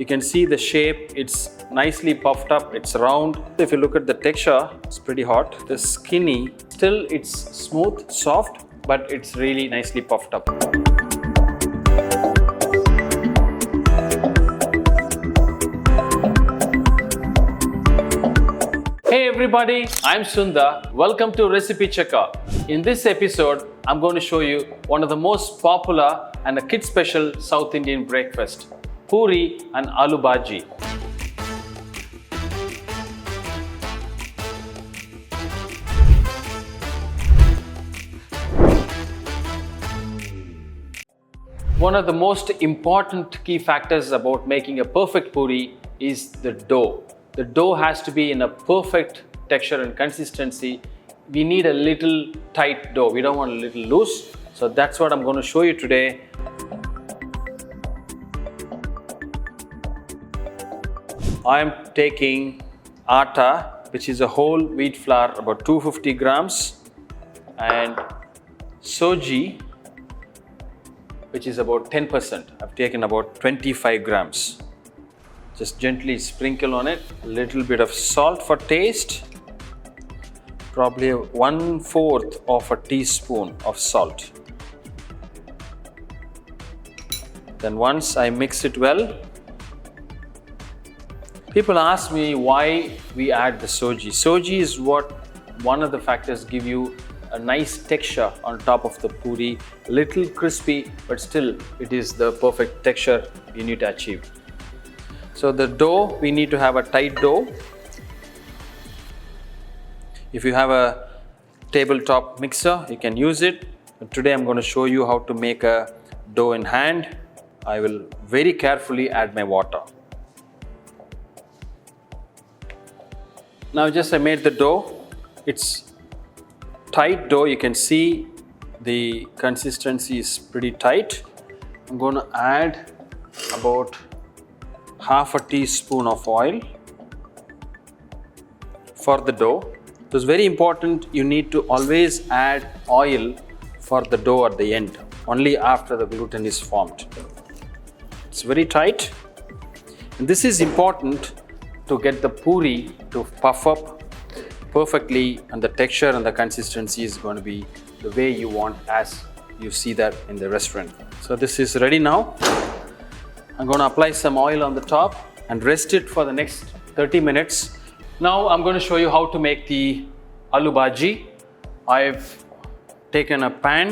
You can see the shape, it's nicely puffed up, it's round. If you look at the texture, it's pretty hot. The skinny, still it's smooth, soft, but it's really nicely puffed up. Hey everybody, I'm Sundar. Welcome to RecipeCheckr. In this episode, I'm going to show you one of the most popular and a kid special South Indian breakfast, Poori and Aloo Bhaji. One of the most important key factors about making a perfect puri is the dough. The dough has to be in a perfect texture and consistency. We need a little tight dough. We don't want a little loose. So that's what I'm going to show you today. I am taking atta, which is a whole wheat flour, about 250 grams, and soji, which is about 10%. I've taken about 25 grams. Just gently sprinkle on it, a little bit of salt for taste, probably 1/4 of a teaspoon of salt. Then once I mix it well, people ask me why we add the soji. Soji is one of the factors give you a nice texture on top of the puri, a little crispy, but still it is the perfect texture you need to achieve. So the dough, we need to have a tight dough. If you have a tabletop mixer, you can use it. But today I'm going to show you how to make a dough in hand. I will very carefully add my water. Now just I made the dough. It's tight dough. You can see the consistency is pretty tight. I'm going to add about 1/2 teaspoon of oil for the dough. It is very important, you need to always add oil for the dough at the end, only after the gluten is formed. It's very tight, and this is important to get the puri to puff up perfectly, and the texture and the consistency is going to be the way you want, as you see that in the restaurant. So this is ready now. I'm going to apply some oil on the top and rest it for the next 30 minutes. Now I'm going to show you how to make the aloo bhaji. I've taken a pan,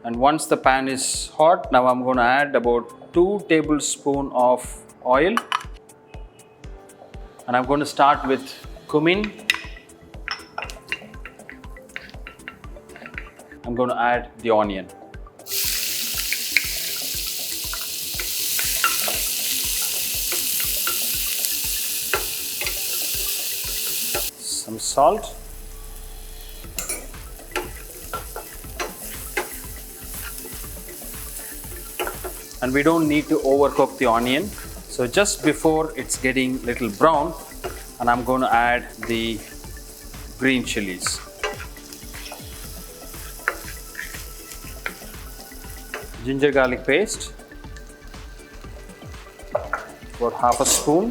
and once the pan is hot, now I'm going to add about 2 tablespoons of oil. And I'm going to start with cumin. I'm going to add the onion. Some salt. And we don't need to overcook the onion. So just before it's getting little brown, and I'm going to add the green chilies. Ginger garlic paste, about 1/2 spoon.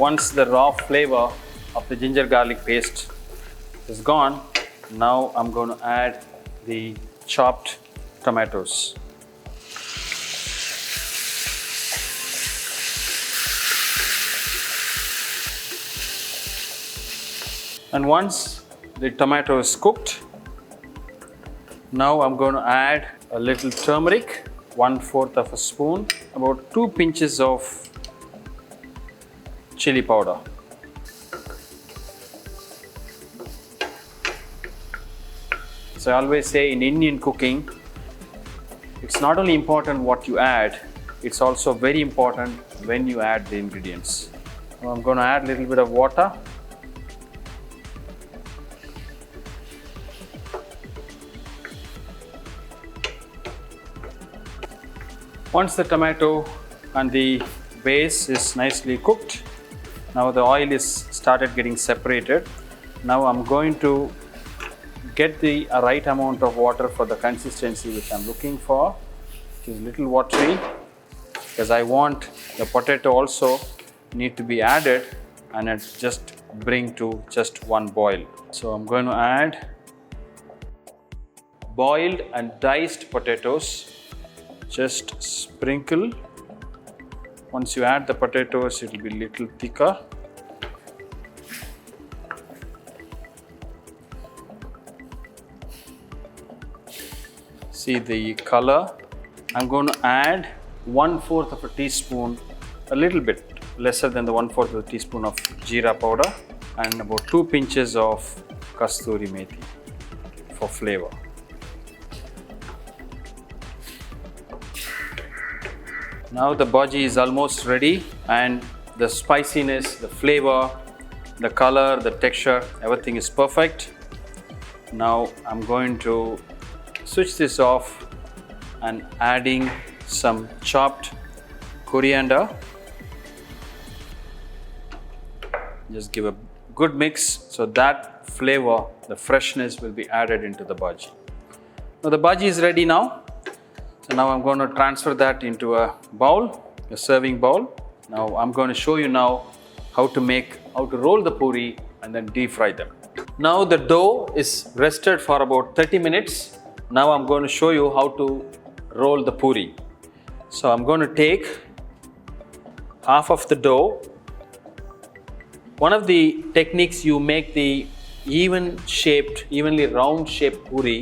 Once the raw flavor of the ginger garlic paste is gone, now I'm going to add the chopped tomatoes. And once the tomato is cooked, now I'm going to add a little turmeric, 1/4 of a spoon, about 2 pinches of chili powder. So I always say in Indian cooking, it's not only important what you add, it's also very important when you add the ingredients. Now I'm going to add a little bit of water. Once the tomato and the base is nicely cooked, now the oil is started getting separated. Now I'm going to get the right amount of water for the consistency which I'm looking for, which is little watery, because I want the potato also need to be added and it just bring to just one boil. So I'm going to add boiled and diced potatoes. Just sprinkle. Once you add the potatoes, it will be little thicker. See the color. I'm going to add 1/4 of a teaspoon, a little bit lesser than the 1/4 of a teaspoon of jeera powder, and about 2 pinches of kasturi methi for flavor. Now the bhaji is almost ready, and the spiciness, the flavor, the color, the texture, everything is perfect. Now I'm going to switch this off and adding some chopped coriander. Just give a good mix so that flavor, the freshness will be added into the bhaji. Now the bhaji is ready now. So now I'm going to transfer that into a bowl, a serving bowl. Now I'm going to show you now how to roll the puri and then deep fry them. Now the dough is rested for about 30 minutes. Now I'm going to show you how to roll the puri. So I'm going to take half of the dough. One of the techniques you make the evenly round shaped puri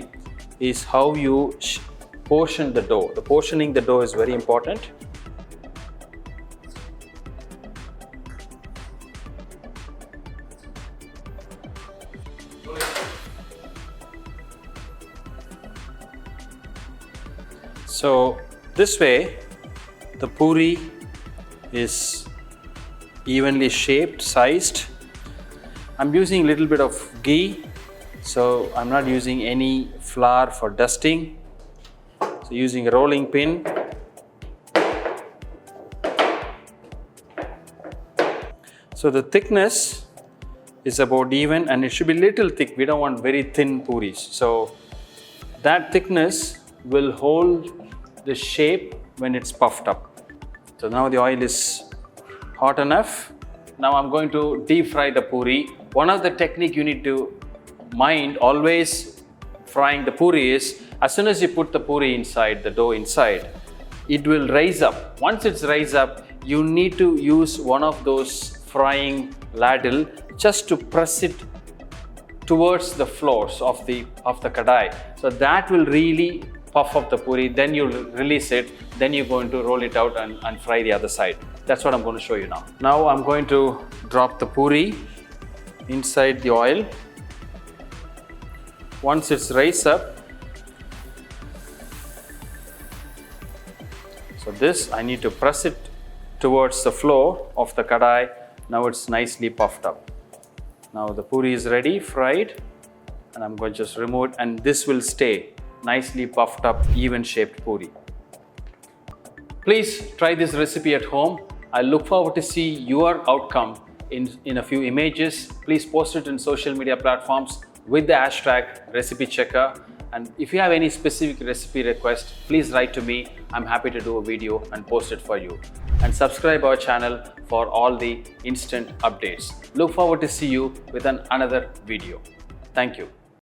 is how you portion the dough. The portioning the dough is very important. So this way the puri is evenly shaped, sized. I'm using a little bit of ghee, so I'm not using any flour for dusting. So using a rolling pin. So the thickness is about even, and it should be little thick. We don't want very thin puris. So that thickness will hold the shape when it's puffed up. So now the oil is hot enough. Now I'm going to deep fry the puri. One of the technique you need to mind always frying the puri is, as soon as you put the puri inside, the dough inside, it will rise up. Once it's rise up, you need to use one of those frying ladle just to press it towards the floors of the kadai. So that will really puff up the puri. Then you'll release it. Then you're going to roll it out and fry the other side. That's what I'm going to show you now. Now I'm going to drop the puri inside the oil. Once it's raised up, so this I need to press it towards the floor of the kadai. Now it's nicely puffed up. Now the puri is ready, fried, and I'm going to just remove it, and this will stay nicely puffed up, even shaped puri. Please try this recipe at home. I look forward to see your outcome in a few images. Please post it in social media platforms with the hashtag RecipeCheckr. And if you have any specific recipe request, please write to me. I'm happy to do a video and post it for you. And subscribe our channel for all the instant updates. Look forward to see you with another video. Thank you.